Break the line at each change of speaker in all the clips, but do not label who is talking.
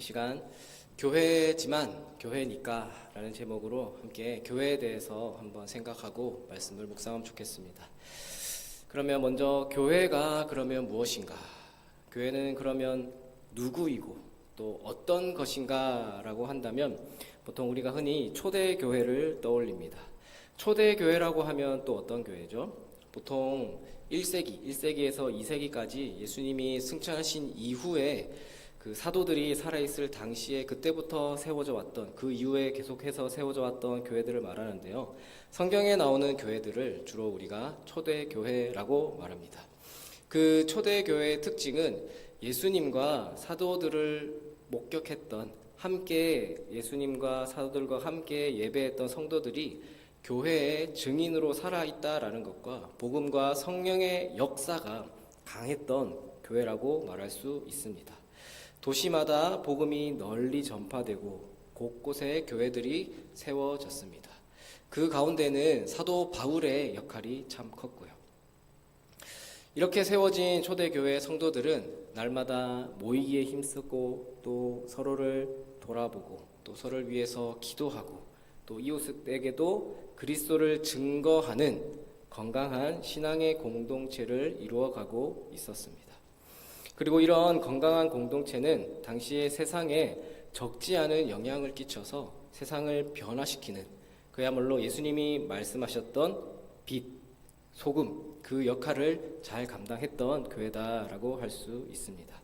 이 시간 교회지만 교회니까 라는 제목으로 함께 교회에 대해서 한번 생각하고 말씀을 묵상하면 좋겠습니다. 그러면 먼저 교회가 그러면 무엇인가? 교회는 그러면 누구이고 또 어떤 것인가 라고 한다면 보통 우리가 흔히 초대교회를 떠올립니다. 초대교회라고 하면 또 어떤 교회죠? 보통 1세기에서 2세기까지 예수님이 승천하신 이후에 그 사도들이 살아있을 당시에 그때부터 세워져 왔던, 그 이후에 계속해서 세워져 왔던 교회들을 말하는데요. 성경에 나오는 교회들을 주로 우리가 초대교회라고 말합니다. 그 초대교회의 특징은 예수님과 사도들을 목격했던, 함께 예수님과 사도들과 함께 예배했던 성도들이 교회의 증인으로 살아있다라는 것과 복음과 성령의 역사가 강했던 교회라고 말할 수 있습니다. 도시마다 복음이 널리 전파되고 곳곳에 교회들이 세워졌습니다. 그 가운데는 사도 바울의 역할이 참 컸고요. 이렇게 세워진 초대교회 성도들은 날마다 모이기에 힘쓰고 또 서로를 돌아보고 또 서로를 위해서 기도하고 또 이웃에게도 그리스도를 증거하는 건강한 신앙의 공동체를 이루어가고 있었습니다. 그리고 이런 건강한 공동체는 당시의 세상에 적지 않은 영향을 끼쳐서 세상을 변화시키는, 그야말로 예수님이 말씀하셨던 빛, 소금, 그 역할을 잘 감당했던 교회다라고 할 수 있습니다.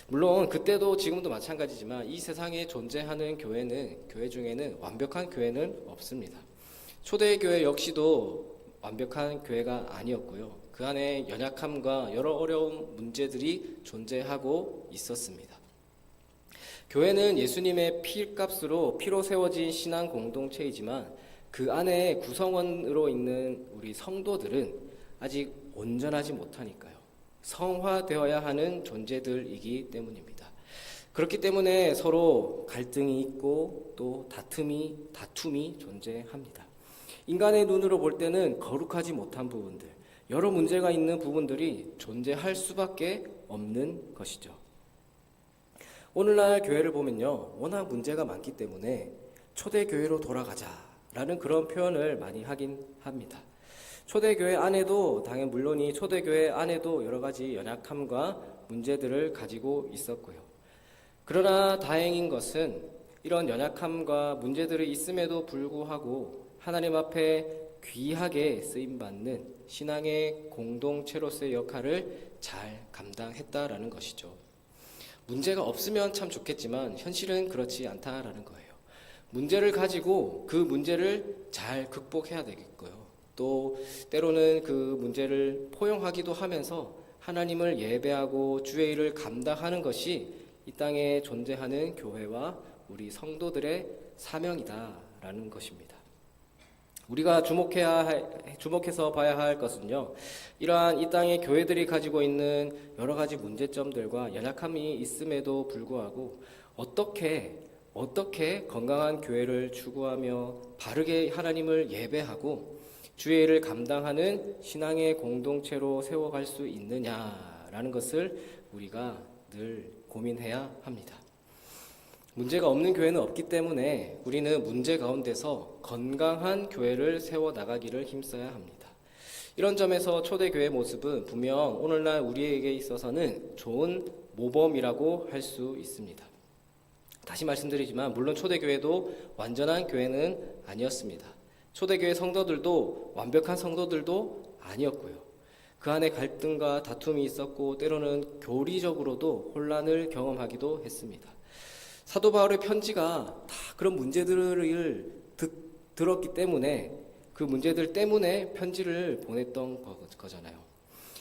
물론 그때도 지금도 마찬가지지만 이 세상에 존재하는 교회 중에는 완벽한 교회는 없습니다. 초대교회 역시도 완벽한 교회가 아니었고요. 그 안에 연약함과 여러 어려운 문제들이 존재하고 있었습니다. 교회는 예수님의 피로 세워진 신앙 공동체이지만 그 안에 구성원으로 있는 우리 성도들은 아직 온전하지 못하니까요. 성화되어야 하는 존재들이기 때문입니다. 그렇기 때문에 서로 갈등이 있고 또 다툼이 존재합니다. 인간의 눈으로 볼 때는 거룩하지 못한 부분들, 여러 문제가 있는 부분들이 존재할 수밖에 없는 것이죠. 오늘날 교회를 보면요, 워낙 문제가 많기 때문에 초대교회로 돌아가자라는 그런 표현을 많이 하긴 합니다. 초대교회 안에도 당연 물론이 초대교회 안에도 여러 가지 연약함과 문제들을 가지고 있었고요. 그러나 다행인 것은 이런 연약함과 문제들이 있음에도 불구하고 하나님 앞에 귀하게 쓰임받는 신앙의 공동체로서의 역할을 잘 감당했다라는 것이죠. 문제가 없으면 참 좋겠지만 현실은 그렇지 않다라는 거예요. 문제를 가지고 그 문제를 잘 극복해야 되겠고요. 또 때로는 그 문제를 포용하기도 하면서 하나님을 예배하고 주의 일을 감당하는 것이 이 땅에 존재하는 교회와 우리 성도들의 사명이다라는 것입니다. 우리가 주목해서 봐야 할 것은요, 이러한 이 땅의 교회들이 가지고 있는 여러 가지 문제점들과 연약함이 있음에도 불구하고 어떻게 건강한 교회를 추구하며 바르게 하나님을 예배하고 주의 일을 감당하는 신앙의 공동체로 세워갈 수 있느냐라는 것을 우리가 늘 고민해야 합니다. 문제가 없는 교회는 없기 때문에 우리는 문제 가운데서 건강한 교회를 세워나가기를 힘써야 합니다. 이런 점에서 초대교회의 모습은 분명 오늘날 우리에게 있어서는 좋은 모범이라고 할 수 있습니다. 다시 말씀드리지만 물론 초대교회도 완전한 교회는 아니었습니다. 초대교회 성도들도 완벽한 성도들도 아니었고요. 그 안에 갈등과 다툼이 있었고 때로는 교리적으로도 혼란을 경험하기도 했습니다. 사도 바울의 편지가 다 그런 문제들을 들었기 때문에 그 문제들 때문에 편지를 보냈던 거잖아요.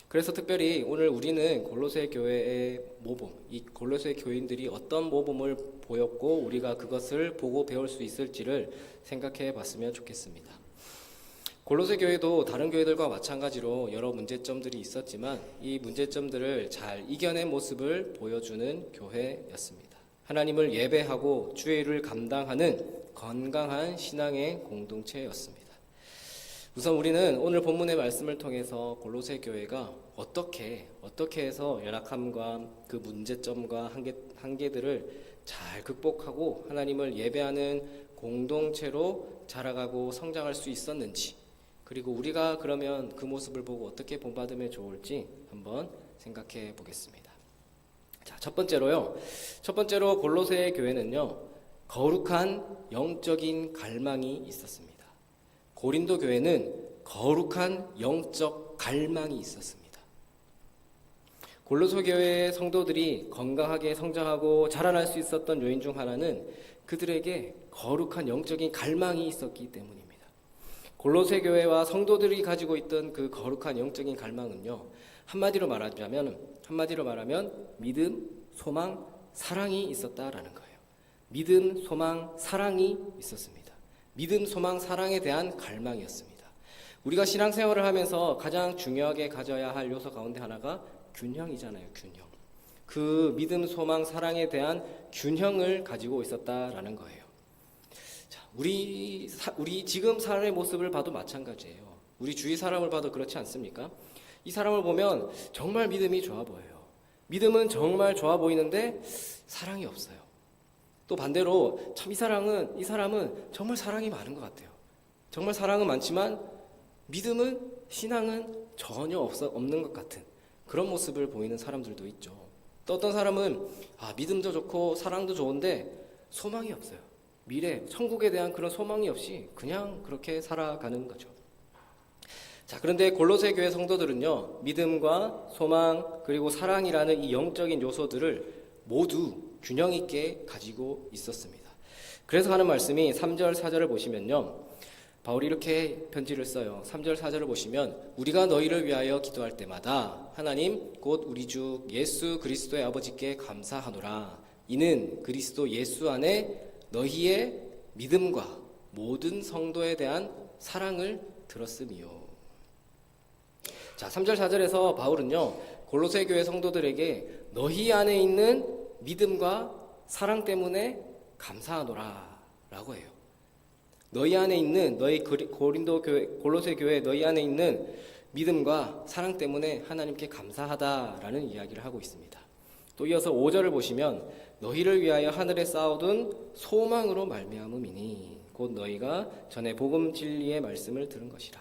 그래서 특별히 오늘 우리는 골로새 교회의 모범, 이 골로새 교인들이 어떤 모범을 보였고 우리가 그것을 보고 배울 수 있을지를 생각해 봤으면 좋겠습니다. 골로새 교회도 다른 교회들과 마찬가지로 여러 문제점들이 있었지만 이 문제점들을 잘 이겨낸 모습을 보여주는 교회였습니다. 하나님을 예배하고 주의 일을 감당하는 건강한 신앙의 공동체였습니다. 우선 우리는 오늘 본문의 말씀을 통해서 골로새 교회가 어떻게 해서 연약함과 그 문제점과 한계들을 잘 극복하고 하나님을 예배하는 공동체로 자라가고 성장할 수 있었는지, 그리고 우리가 그러면 그 모습을 보고 어떻게 본받으면 좋을지 한번 생각해 보겠습니다. 자, 첫 번째로 골로새 교회는요, 거룩한 영적인 갈망이 있었습니다. 고린도 교회는 거룩한 영적 갈망이 있었습니다. 골로새 교회의 성도들이 건강하게 성장하고 자라날 수 있었던 요인 중 하나는 그들에게 거룩한 영적인 갈망이 있었기 때문입니다. 골로새 교회와 성도들이 가지고 있던 그 거룩한 영적인 갈망은요, 한마디로 말하면 믿음, 소망, 사랑이 있었다라는 거예요. 믿음, 소망, 사랑이 있었습니다. 믿음, 소망, 사랑에 대한 갈망이었습니다. 우리가 신앙생활을 하면서 가장 중요하게 가져야 할 요소 가운데 하나가 균형이잖아요. 균형. 그 믿음, 소망, 사랑에 대한 균형을 가지고 있었다라는 거예요. 자, 우리 지금 사람의 모습을 봐도 마찬가지예요. 우리 주위 사람을 봐도 그렇지 않습니까? 이 사람을 보면 정말 믿음이 좋아 보여요. 믿음은 정말 좋아 보이는데 사랑이 없어요. 또 반대로 참 이 사람은 정말 사랑이 많은 것 같아요. 정말 사랑은 많지만 믿음은, 신앙은 전혀 없는 것 같은 그런 모습을 보이는 사람들도 있죠. 또 어떤 사람은 믿음도 좋고 사랑도 좋은데 소망이 없어요. 미래, 천국에 대한 그런 소망이 없이 그냥 그렇게 살아가는 거죠. 자, 그런데 골로새 교회 성도들은요, 믿음과 소망 그리고 사랑이라는 이 영적인 요소들을 모두 균형 있게 가지고 있었습니다. 그래서 하는 말씀이 3절 4절을 보시면요, 바울이 이렇게 편지를 써요. 3절 4절을 보시면 우리가 너희를 위하여 기도할 때마다 하나님 곧 우리 주 예수 그리스도의 아버지께 감사하노라. 이는 그리스도 예수 안에 너희의 믿음과 모든 성도에 대한 사랑을 들었음이요. 자, 3절 4절에서 바울은요, 골로새 교회 성도들에게 너희 안에 있는 믿음과 사랑 때문에 감사하노라 라고 해요. 너희 안에 있는, 너희 고린도 교회, 골로새 교회 너희 안에 있는 믿음과 사랑 때문에 하나님께 감사하다라는 이야기를 하고 있습니다. 또 이어서 5절을 보시면 너희를 위하여 하늘에 쌓아둔 소망으로 말미암음이니 곧 너희가 전에 복음 진리의 말씀을 들은 것이라.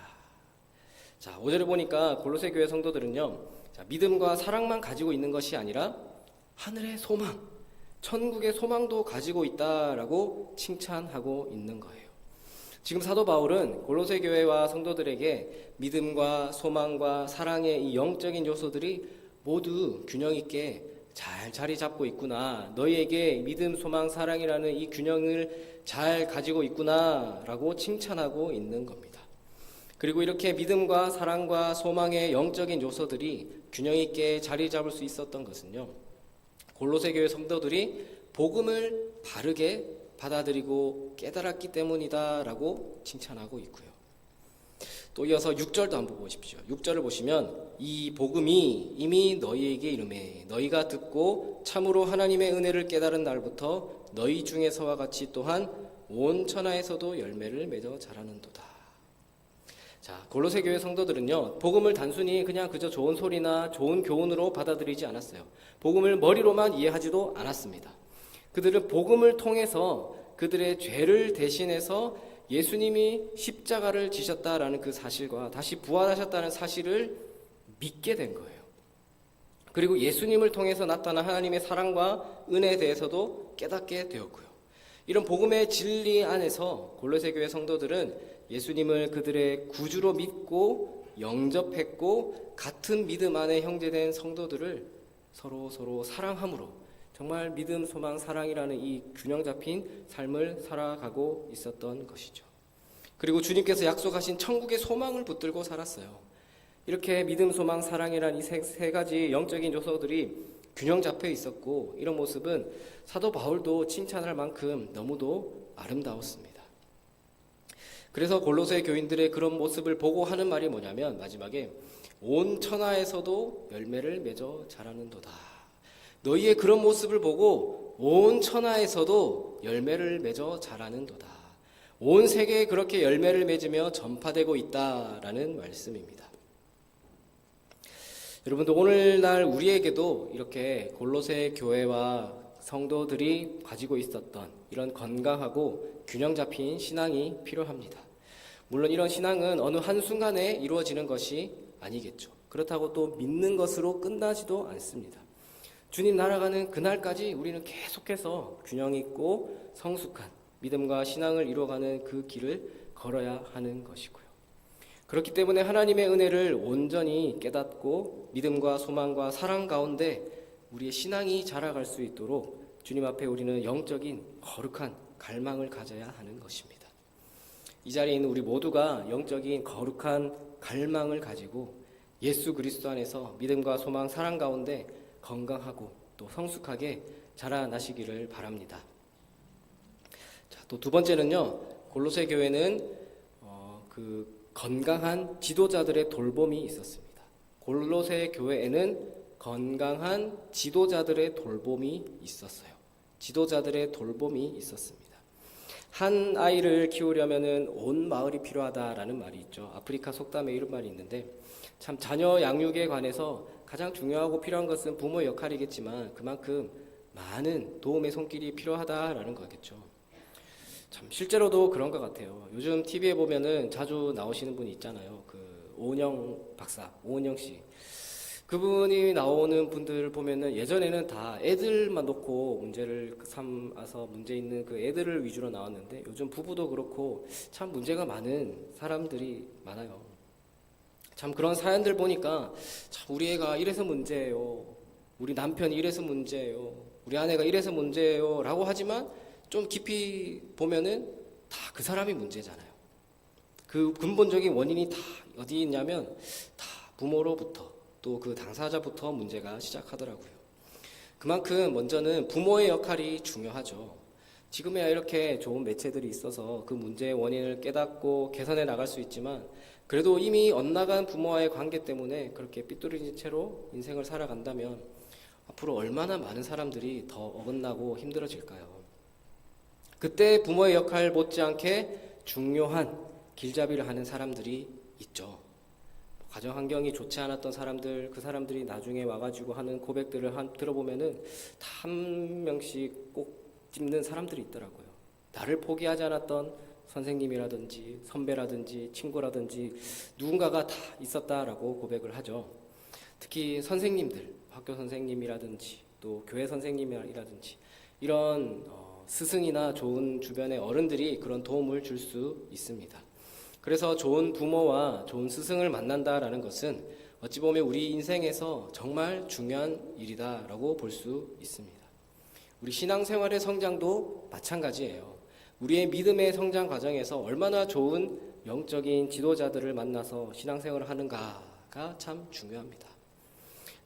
자, 5절을 보니까 골로새 교회 성도들은요, 믿음과 사랑만 가지고 있는 것이 아니라 하늘의 소망, 천국의 소망도 가지고 있다라고 칭찬하고 있는 거예요. 지금 사도 바울은 골로새 교회와 성도들에게 믿음과 소망과 사랑의 이 영적인 요소들이 모두 균형 있게 잘 자리 잡고 있구나, 너희에게 믿음, 소망, 사랑이라는 이 균형을 잘 가지고 있구나라고 칭찬하고 있는 겁니다. 그리고 이렇게 믿음과 사랑과 소망의 영적인 요소들이 균형 있게 자리 잡을 수 있었던 것은요, 골로새 교회 성도들이 복음을 바르게 받아들이고 깨달았기 때문이다라고 칭찬하고 있고요. 또 이어서 6절도 한번 보십시오. 6절을 보시면 이 복음이 이미 너희에게 이르매 너희가 듣고 참으로 하나님의 은혜를 깨달은 날부터 너희 중에서와 같이 또한 온 천하에서도 열매를 맺어 자라는도다. 자, 골로새 교회 성도들은요, 복음을 단순히 그냥 그저 좋은 소리나 좋은 교훈으로 받아들이지 않았어요. 복음을 머리로만 이해하지도 않았습니다. 그들은 복음을 통해서 그들의 죄를 대신해서 예수님이 십자가를 지셨다라는 그 사실과 다시 부활하셨다는 사실을 믿게 된 거예요. 그리고 예수님을 통해서 나타난 하나님의 사랑과 은혜에 대해서도 깨닫게 되었고요. 이런 복음의 진리 안에서 골로새 교회 성도들은 예수님을 그들의 구주로 믿고 영접했고 같은 믿음 안에 형제된 성도들을 서로 사랑함으로 정말 믿음, 소망, 사랑이라는 이 균형 잡힌 삶을 살아가고 있었던 것이죠. 그리고 주님께서 약속하신 천국의 소망을 붙들고 살았어요. 이렇게 믿음, 소망, 사랑이라는 이 세 가지 영적인 요소들이 균형 잡혀 있었고, 이런 모습은 사도 바울도 칭찬할 만큼 너무도 아름다웠습니다. 그래서 골로새 교인들의 그런 모습을 보고 하는 말이 뭐냐면 마지막에 온 천하에서도 열매를 맺어 자라는도다. 너희의 그런 모습을 보고 온 천하에서도 열매를 맺어 자라는도다. 온 세계에 그렇게 열매를 맺으며 전파되고 있다라는 말씀입니다. 여러분들 오늘날 우리에게도 이렇게 골로새 교회와 성도들이 가지고 있었던 이런 건강하고 균형 잡힌 신앙이 필요합니다. 물론 이런 신앙은 어느 한순간에 이루어지는 것이 아니겠죠. 그렇다고 또 믿는 것으로 끝나지도 않습니다. 주님 날아가는 그날까지 우리는 계속해서 균형 있고 성숙한 믿음과 신앙을 이루어가는 그 길을 걸어야 하는 것이고요. 그렇기 때문에 하나님의 은혜를 온전히 깨닫고 믿음과 소망과 사랑 가운데 우리의 신앙이 자라갈 수 있도록 주님 앞에 우리는 영적인 거룩한 갈망을 가져야 하는 것입니다. 이 자리에 있는 우리 모두가 영적인 거룩한 갈망을 가지고 예수 그리스도 안에서 믿음과 소망, 사랑 가운데 건강하고 또 성숙하게 자라나시기를 바랍니다. 자, 또 두 번째는요, 골로새 교회는 건강한 지도자들의 돌봄이 있었습니다. 골로새 교회에는 건강한 지도자들의 돌봄이 있었어요. 지도자들의 돌봄이 있었습니다. 한 아이를 키우려면은 온 마을이 필요하다라는 말이 있죠. 아프리카 속담에 이런 말이 있는데 참 자녀 양육에 관해서 가장 중요하고 필요한 것은 부모의 역할이겠지만 그만큼 많은 도움의 손길이 필요하다라는 거겠죠. 참 실제로도 그런 것 같아요. 요즘 TV에 보면은 자주 나오시는 분이 있잖아요. 그 오은영 박사, 오은영 씨. 그분이 나오는 분들을 보면은 예전에는 다 애들만 놓고 문제를 삼아서 문제 있는 그 애들을 위주로 나왔는데 요즘 부부도 그렇고 참 문제가 많은 사람들이 많아요. 참 그런 사연들 보니까 참 우리 애가 이래서 문제예요. 우리 남편이 이래서 문제예요. 우리 아내가 이래서 문제예요. 라고 하지만 좀 깊이 보면은 다 그 사람이 문제잖아요. 그 근본적인 원인이 다 어디 있냐면 다 부모로부터 또 그 당사자부터 문제가 시작하더라고요. 그만큼 먼저는 부모의 역할이 중요하죠. 지금이야 이렇게 좋은 매체들이 있어서 그 문제의 원인을 깨닫고 개선해 나갈 수 있지만 그래도 이미 엇나간 부모와의 관계 때문에 그렇게 삐뚤어진 채로 인생을 살아간다면 앞으로 얼마나 많은 사람들이 더 어긋나고 힘들어질까요? 그때 부모의 역할 못지않게 중요한 길잡이를 하는 사람들이 있죠. 가정 환경이 좋지 않았던 사람들, 그 사람들이 나중에 와가지고 하는 고백들을 들어보면은 다 한 명씩 꼭 찝는 사람들이 있더라고요. 나를 포기하지 않았던 선생님이라든지 선배라든지 친구라든지 누군가가 다 있었다라고 고백을 하죠. 특히 선생님들, 학교 선생님이라든지 또 교회 선생님이라든지 이런 스승이나 좋은 주변의 어른들이 그런 도움을 줄 수 있습니다. 그래서 좋은 부모와 좋은 스승을 만난다라는 것은 어찌 보면 우리 인생에서 정말 중요한 일이다라고 볼 수 있습니다. 우리 신앙생활의 성장도 마찬가지예요. 우리의 믿음의 성장 과정에서 얼마나 좋은 영적인 지도자들을 만나서 신앙생활을 하는가가 참 중요합니다.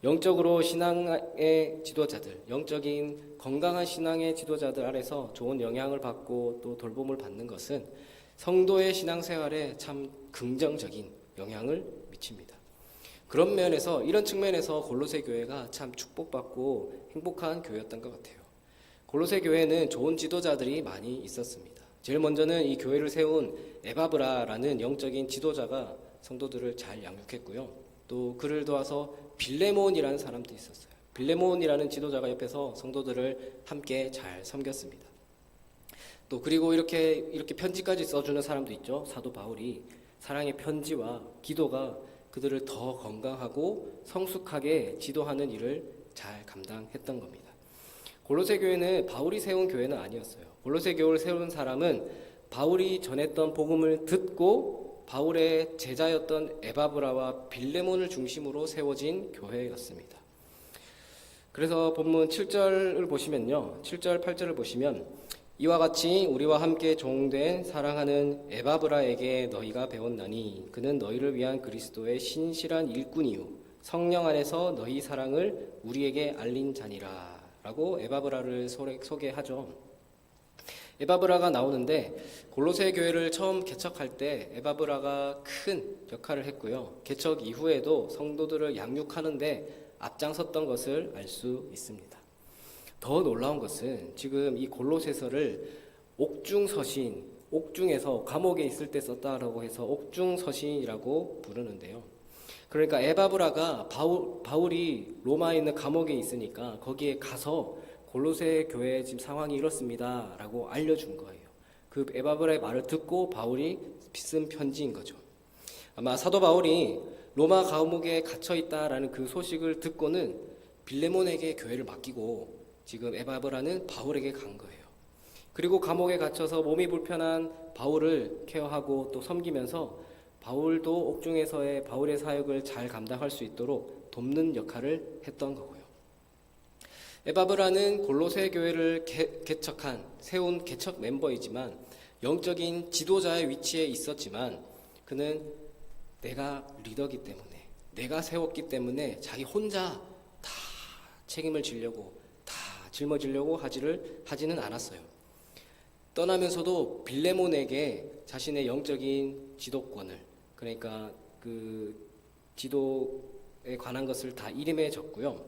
영적으로 신앙의 지도자들, 영적인 건강한 신앙의 지도자들 아래서 좋은 영향을 받고 또 돌봄을 받는 것은 성도의 신앙생활에 참 긍정적인 영향을 미칩니다. 그런 면에서 이런 측면에서 골로새 교회가 참 축복받고 행복한 교회였던 것 같아요. 골로새 교회는 좋은 지도자들이 많이 있었습니다. 제일 먼저는 이 교회를 세운 에바브라라는 영적인 지도자가 성도들을 잘 양육했고요. 또 그를 도와서 빌레몬이라는 사람도 있었어요. 빌레몬이라는 지도자가 옆에서 성도들을 함께 잘 섬겼습니다. 또 그리고 이렇게 편지까지 써주는 사람도 있죠. 사도 바울이 사랑의 편지와 기도가 그들을 더 건강하고 성숙하게 지도하는 일을 잘 감당했던 겁니다. 골로새 교회는 바울이 세운 교회는 아니었어요. 골로새 교회를 세운 사람은 바울이 전했던 복음을 듣고 바울의 제자였던 에바브라와 빌레몬을 중심으로 세워진 교회였습니다. 그래서 본문 7절을 보시면요. 7절, 8절을 보시면 이와 같이 우리와 함께 종된 사랑하는 에바브라에게 너희가 배웠나니 그는 너희를 위한 그리스도의 신실한 일꾼이요 성령 안에서 너희 사랑을 우리에게 알린 자니라 라고 에바브라를 소개하죠. 에바브라가 나오는데 골로새 교회를 처음 개척할 때 에바브라가 큰 역할을 했고요. 개척 이후에도 성도들을 양육하는데 앞장섰던 것을 알 수 있습니다. 더 놀라운 것은 지금 이 골로새서를 옥중서신, 옥중에서 감옥에 있을 때 썼다라고 해서 옥중서신이라고 부르는데요. 그러니까 에바브라가 바울이 로마에 있는 감옥에 있으니까 거기에 가서 골로새 교회 지금 상황이 이렇습니다라고 알려준 거예요. 그 에바브라의 말을 듣고 바울이 쓴 편지인 거죠. 아마 사도 바울이 로마 감옥에 갇혀 있다라는 그 소식을 듣고는 빌레몬에게 교회를 맡기고 지금 에바브라는 바울에게 간 거예요. 그리고 감옥에 갇혀서 몸이 불편한 바울을 케어하고 또 섬기면서 바울도 옥중에서의 바울의 사역을 잘 감당할 수 있도록 돕는 역할을 했던 거고요. 에바브라는 골로새 교회를 세운 개척 멤버이지만 영적인 지도자의 위치에 있었지만 그는 내가 리더기 때문에 내가 세웠기 때문에 자기 혼자 다 책임을 지려고 다 짊어지려고 하지는 않았어요. 떠나면서도 빌레몬에게 자신의 영적인 지도권을 그러니까 그 지도에 관한 것을 다 일임해 줬고요.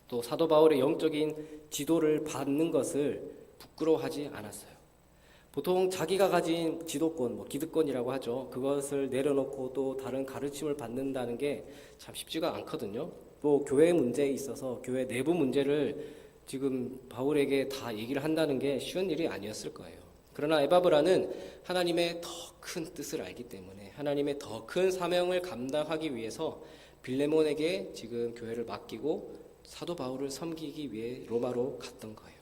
또 사도 바울의 영적인 지도를 받는 것을 부끄러워하지 않았어요. 보통 자기가 가진 지도권, 기득권이라고 하죠. 그것을 내려놓고 또 다른 가르침을 받는다는 게 참 쉽지가 않거든요. 또 교회 문제에 있어서 교회 내부 문제를 지금 바울에게 다 얘기를 한다는 게 쉬운 일이 아니었을 거예요. 그러나 에바브라는 하나님의 더 큰 뜻을 알기 때문에 하나님의 더 큰 사명을 감당하기 위해서 빌레몬에게 지금 교회를 맡기고 사도 바울을 섬기기 위해 로마로 갔던 거예요.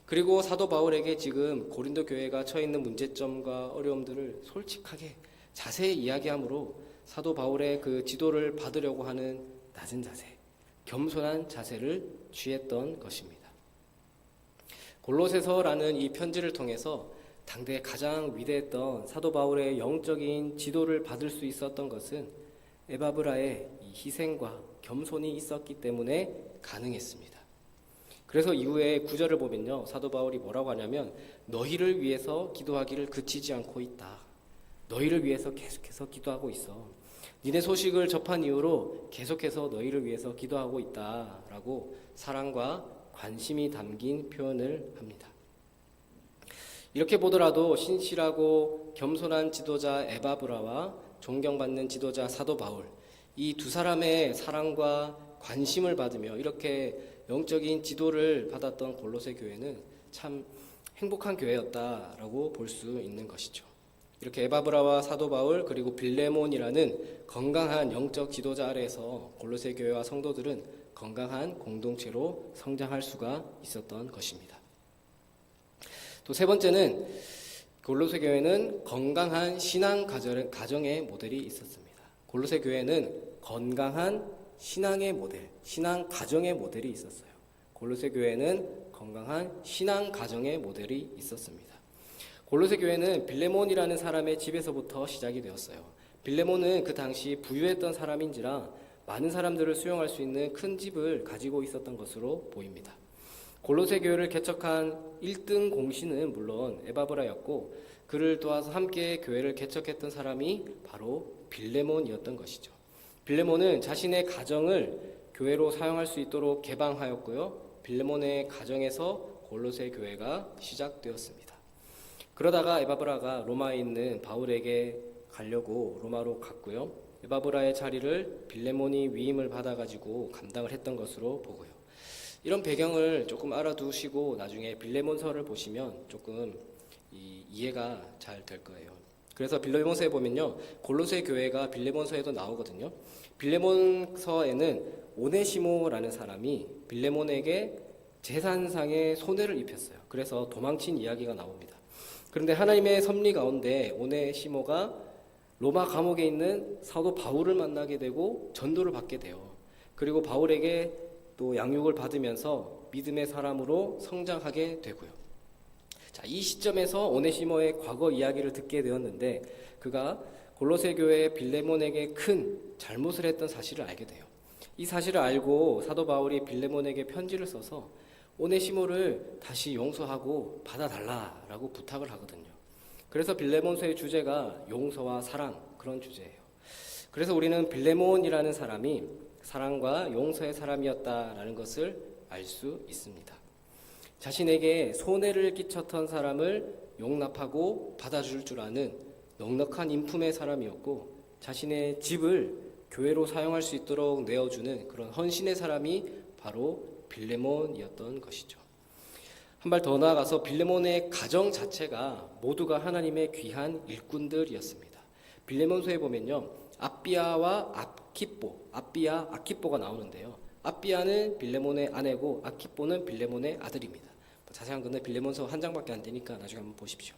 그리고 사도 바울에게 지금 고린도 교회가 처해 있는 문제점과 어려움들을 솔직하게 자세히 이야기함으로 사도 바울의 그 지도를 받으려고 하는 낮은 자세, 겸손한 자세를 취했던 것입니다. 골로새서라는 이 편지를 통해서 당대 가장 위대했던 사도 바울의 영적인 지도를 받을 수 있었던 것은 에바브라의 이 희생과 겸손이 있었기 때문에 가능했습니다. 그래서 이후에 구절을 보면요, 사도 바울이 뭐라고 하냐면 너희를 위해서 기도하기를 그치지 않고 있다. 너희를 위해서 계속해서 기도하고 있어. 니네 소식을 접한 이후로 계속해서 너희를 위해서 기도하고 있다라고 사랑과 관심이 담긴 표현을 합니다. 이렇게 보더라도 신실하고 겸손한 지도자 에바브라와 존경받는 지도자 사도 바울, 이 두 사람의 사랑과 관심을 받으며 이렇게 영적인 지도를 받았던 골로새 교회는 참 행복한 교회였다라고 볼 수 있는 것이죠. 이렇게 에바브라와 사도 바울 그리고 빌레몬이라는 건강한 영적 지도자 아래에서 골로새 교회와 성도들은 건강한 공동체로 성장할 수가 있었던 것입니다. 또 세 번째는 골로새 교회는 건강한 신앙 가정의 모델이 있었습니다. 골로새 교회는 건강한 신앙의 모델, 신앙 가정의 모델이 있었어요. 골로새 교회는 건강한 신앙 가정의 모델이 있었습니다. 골로새 교회는 빌레몬이라는 사람의 집에서부터 시작이 되었어요. 빌레몬은 그 당시 부유했던 사람인지라 많은 사람들을 수용할 수 있는 큰 집을 가지고 있었던 것으로 보입니다. 골로새 교회를 개척한 1등 공신은 물론 에바브라였고 그를 도와서 함께 교회를 개척했던 사람이 바로 빌레몬이었던 것이죠. 빌레몬은 자신의 가정을 교회로 사용할 수 있도록 개방하였고요. 빌레몬의 가정에서 골로새 교회가 시작되었습니다. 그러다가 에바브라가 로마에 있는 바울에게 가려고 로마로 갔고요. 에바브라의 자리를 빌레몬이 위임을 받아가지고 감당을 했던 것으로 보고요. 이런 배경을 조금 알아두시고 나중에 빌레몬서를 보시면 조금 이해가 잘 될 거예요. 그래서 빌레몬서에 보면요, 골로새 교회가 빌레몬서에도 나오거든요. 빌레몬서에는 오네시모라는 사람이 빌레몬에게 재산상의 손해를 입혔어요. 그래서 도망친 이야기가 나옵니다. 그런데 하나님의 섭리 가운데 오네시모가 로마 감옥에 있는 사도 바울을 만나게 되고 전도를 받게 돼요. 그리고 바울에게 또 양육을 받으면서 믿음의 사람으로 성장하게 되고요. 자, 이 시점에서 오네시모의 과거 이야기를 듣게 되었는데 그가 골로새 교회 빌레몬에게 큰 잘못을 했던 사실을 알게 돼요. 이 사실을 알고 사도 바울이 빌레몬에게 편지를 써서 오네시모를 다시 용서하고 받아달라라고 부탁을 하거든요. 그래서 빌레몬서의 주제가 용서와 사랑, 그런 주제예요. 그래서 우리는 빌레몬이라는 사람이 사랑과 용서의 사람이었다라는 것을 알 수 있습니다. 자신에게 손해를 끼쳤던 사람을 용납하고 받아줄 줄 아는 넉넉한 인품의 사람이었고 자신의 집을 교회로 사용할 수 있도록 내어주는 그런 헌신의 사람이 바로 빌레몬이었던 것이죠. 한 발 더 나아가서 빌레몬의 가정 자체가 모두가 하나님의 귀한 일꾼들이었습니다. 빌레몬서에 보면요, 아비아와 아키뽀가 나오는데요. 아비아는 빌레몬의 아내고 아키뽀는 빌레몬의 아들입니다. 자세한 것은 빌레몬서 한 장밖에 안 되니까 나중에 한번 보십시오.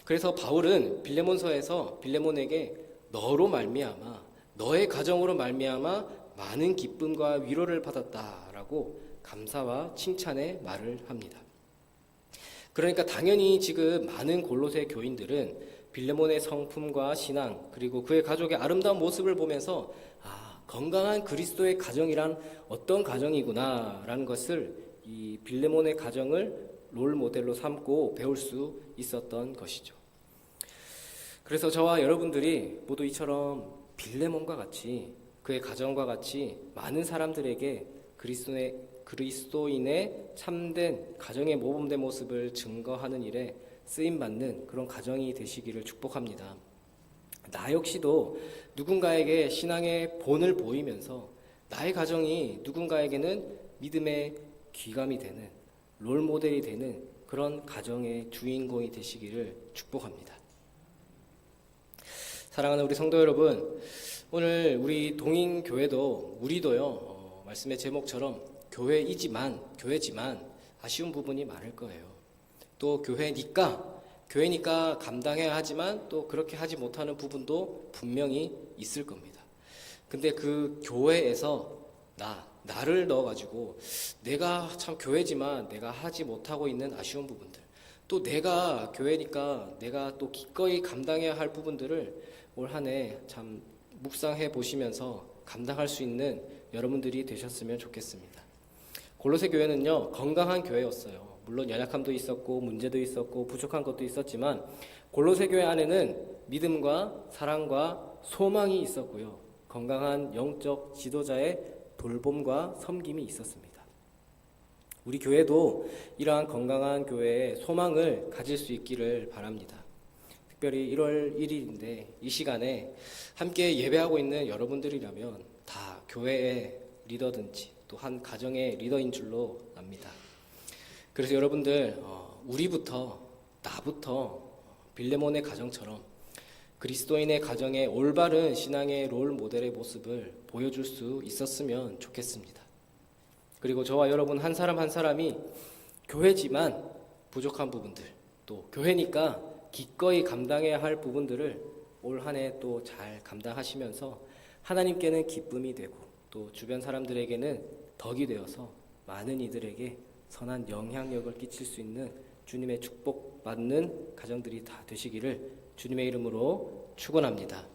그래서 바울은 빌레몬서에서 빌레몬에게 너로 말미암아, 너의 가정으로 말미암아 많은 기쁨과 위로를 받았다라고 감사와 칭찬의 말을 합니다. 그러니까 당연히 지금 많은 골로새 교인들은 빌레몬의 성품과 신앙 그리고 그의 가족의 아름다운 모습을 보면서 건강한 그리스도의 가정이란 어떤 가정이구나라는 것을 이 빌레몬의 가정을 롤 모델로 삼고 배울 수 있었던 것이죠. 그래서 저와 여러분들이 모두 이처럼 빌레몬과 같이 그의 가정과 같이 많은 사람들에게 그리스도인의 참된 가정의 모범된 모습을 증거하는 일에 쓰임받는 그런 가정이 되시기를 축복합니다. 나 역시도 누군가에게 신앙의 본을 보이면서 나의 가정이 누군가에게는 믿음의 귀감이 되는 롤모델이 되는 그런 가정의 주인공이 되시기를 축복합니다. 사랑하는 우리 성도 여러분, 오늘 우리 동인교회도 우리도요, 말씀의 제목처럼 교회지만 아쉬운 부분이 많을 거예요. 또 교회니까 감당해야 하지만 또 그렇게 하지 못하는 부분도 분명히 있을 겁니다. 근데 그 교회에서 나를 넣어가지고 내가 참 교회지만 내가 하지 못하고 있는 아쉬운 부분들, 또 내가 교회니까 내가 또 기꺼이 감당해야 할 부분들을 올 한 해 참 묵상해 보시면서 감당할 수 있는 여러분들이 되셨으면 좋겠습니다. 골로새 교회는요, 건강한 교회였어요. 물론 연약함도 있었고 문제도 있었고 부족한 것도 있었지만 골로새 교회 안에는 믿음과 사랑과 소망이 있었고요, 건강한 영적 지도자의 돌봄과 섬김이 있었습니다. 우리 교회도 이러한 건강한 교회의 소망을 가질 수 있기를 바랍니다. 특별히 1월 1일인데 이 시간에 함께 예배하고 있는 여러분들이라면 다 교회의 리더든지 또 한 가정의 리더인 줄로 압니다. 그래서 여러분들 나부터 빌레몬의 가정처럼 그리스도인의 가정의 올바른 신앙의 롤 모델의 모습을 보여줄 수 있었으면 좋겠습니다. 그리고 저와 여러분 한 사람 한 사람이 교회지만 부족한 부분들, 또 교회니까 기꺼이 감당해야 할 부분들을 올 한 해 또 잘 감당하시면서 하나님께는 기쁨이 되고 또 주변 사람들에게는 덕이 되어서 많은 이들에게 선한 영향력을 끼칠 수 있는 주님의 축복받는 가정들이 다 되시기를 주님의 이름으로 축원합니다.